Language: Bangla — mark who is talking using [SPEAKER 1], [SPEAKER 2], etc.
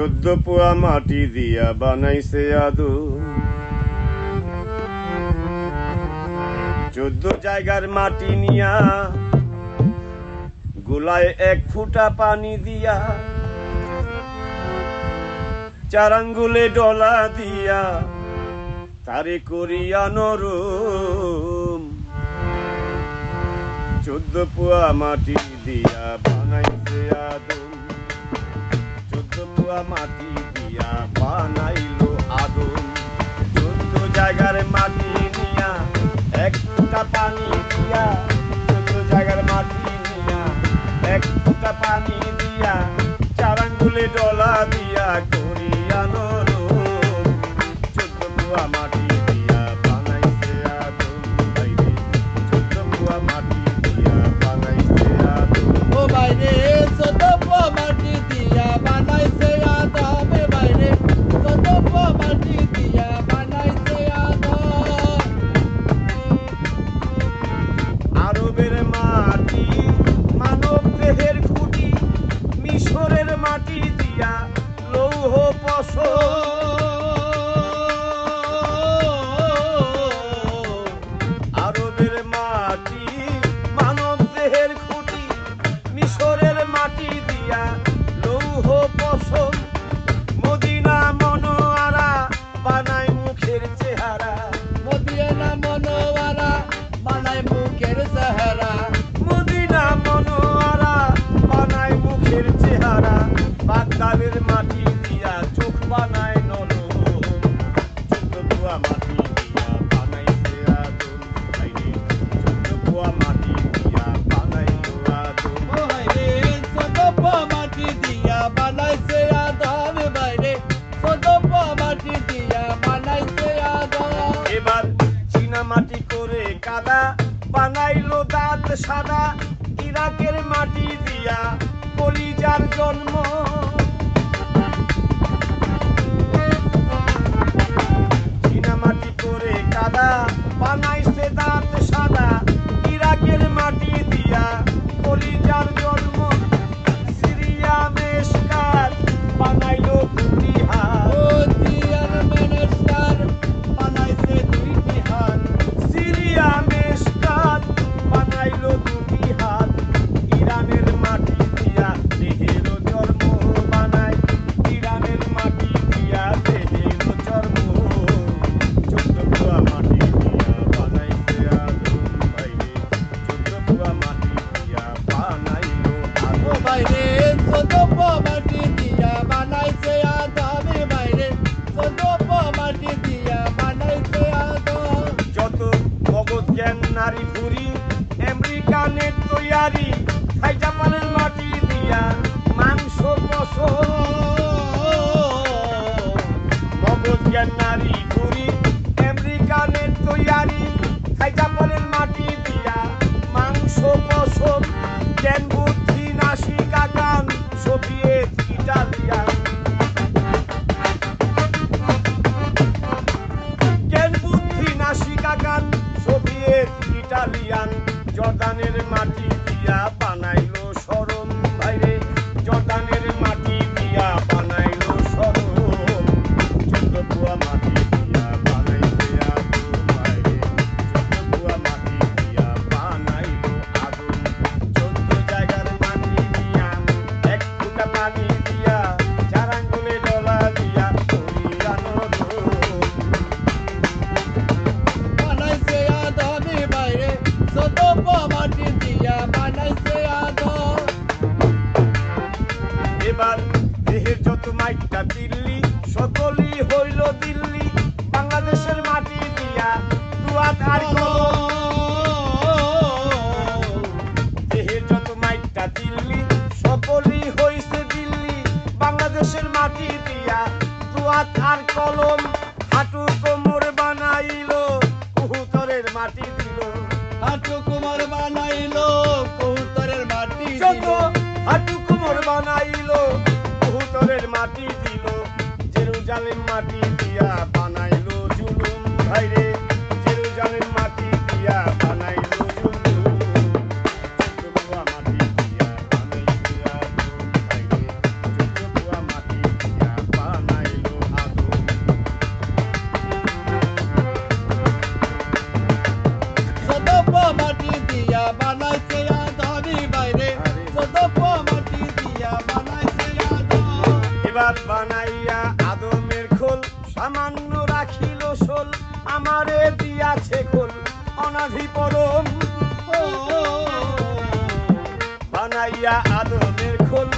[SPEAKER 1] চোদ্দ পোয়া মাটি দিয়া বানাইছে আদম। 14 জায়গার মাটি নিয়া গোলায় 1 ফুটা পানি দিয়া 4 আঙ্গুলে ডলা দিয়া তারে করিয়া নরম। 14 পোয়া মাটি দিয়া বানাইছে আদম। 14 পোয়া মাটি দিয়া বানাইলো আদম। 14 জায়গার মাটি নিয়া 1 ফুটা পানি দিয়া 14 জায়গার মাটি নিয়া 1 ফুটা পানি দিয়া 4 আঙ্গুলে ডলা দিয়া করিয়া নরম। 14 পোয়া মাটি দিয়া বানাইছে আদম। 14 পোয়া মাটি দিয়া বানাইছে আদম।
[SPEAKER 2] ও বাইরে 14 পোয়া মাটি দিয়া বানাইছে আদম। বাইরে 14 পোয়া মাটি দিয়া বানাইছে আদম।
[SPEAKER 1] আরবের মাটি মানব দেহের খুঁটি, মিশরের মাটি দিয়া লৌহ আরবের মাটি মানব দেহের খুঁটি, মিশরের মাটি দিয়া লৌহ পশম। মদিনা মনোয়ারা বানায় মুখের চেহারা।
[SPEAKER 2] মদিনা মনোয়ারা বানায় মুখের চেহারা।
[SPEAKER 1] মদিনা মনোয়ারা বানায় মুখের চেহারা। বাগদাদের মাটি দিয়া চোখ বানায় নরম। 14 পোয়া মাটি দিয়া বানাইছে আদম। 14 পোয়া মাটি দিয়া বানাইলো আদম।
[SPEAKER 2] ও বাইরে 14 পোয়া মাটি দিয়া বানাইছে আদম। বাইরে 14 পোয়া মাটি দিয়া বানাইছে আদম।
[SPEAKER 1] এবার চীনা মাটি করে কাদা বানাইলো দাঁত সাদা। ইরাকের মাটি দিয়া কলিজার জন্ম। চীনা মাটি করে কাদা বানাইছে দাঁত সাদা। ইরাকের মাটি দিয়া কলিজার জন্ম। সিরিয়া মেশকাত বানাইলো 2টি হাত।
[SPEAKER 2] ও দিয়ার মেনস্টার বানাইছে 2টি হাত।
[SPEAKER 1] সিরিয়া মেশকাত বানাইলো 2টি হাত। ইরানের মাটি দিয়া দেহের চর্ম বানায়। ইরানের মাটি দিয়া দেহের চর্ম। 14 পোয়া মাটি দিয়া বানাইছে আদম। বাইরে 14 পোয়া মাটি দিয়া বানাইলো
[SPEAKER 2] ও
[SPEAKER 1] আদম।
[SPEAKER 2] বাইরে 14 পোয়া মাটি দিয়া বানাইছে আদম। বাইরে 14 পোয়া মাটি দিয়া বানাইছে আদম।
[SPEAKER 1] যত মগজ জ্ঞান নারী ভুরি আমেরিকানের তৈয়ারি। খাই জাপানের মাটি দিয়া মাংস মগজ জ্ঞান নারী ভুরি আমেরিকানের তৈয়ারি। খাই জাপানের মাটি দিয়া মাংস পশম। জ্ঞান বুদ্ধি নাসিকা কান সোভিয়েত ইটালিয়ান। জ্ঞান বুদ্ধি নাসিকা কান সোভিয়েত ইটালিয়ান। জর্দানের মাটি দিয়া বানাইলো শরম। ভাইরে জর্দানের মাটি দিয়া বানাইলো শরম। 14 পোয়া মাটি দিয়া বানাইছে আদম। ভাইরে 14 পোয়া মাটি দিয়া বানাইলো আদম। 14 জায়গার মাটি দিয়া 1 ফুটা পানি দিয়া 4 আঙ্গুলে ডলা দিয়া করিয়া নরম।
[SPEAKER 2] বানাইছে আদম। বাইরে 14 পোয়া মাটি দিয়া বানাইছে আদম।
[SPEAKER 1] এবার দেহের যত মাইকটা দিল্লি সকলই হইল দিল্লি। বাংলাদেশের মাটি দিয়া দুয়াত আর কলম। দেহের যত মাইকটা দিল্লি সকলই হইছে দিল্লি। বাংলাদেশের মাটি দিয়া দুয়াত আর কলম। হাঁটু কোমর বানাইলো কবুতরের মাটি দিল।
[SPEAKER 2] হাঁটু কুমার বানাইলো কবুতরের মাটি
[SPEAKER 1] যত
[SPEAKER 2] দিল।
[SPEAKER 1] হাঁটু কোমর বানাইলো কবুতরের মাটি দিল। জেরুজালেম মাটি দিয়া বানাইলো জুলুম। ভাইরে জেরুজালেম মাটি দিয়া বানাইলো জুলুম। 14 পোয়া মাটি দিয়া বানাইছে আদম। ভাইরে 14 পোয়া মাটি দিয়া দুয়াত বানাইয়া আদমের খোল সামান্য রাখিল শোল আমারে দিয়াছে খোল অনাধি পরম বানাইয়া আদমের খোল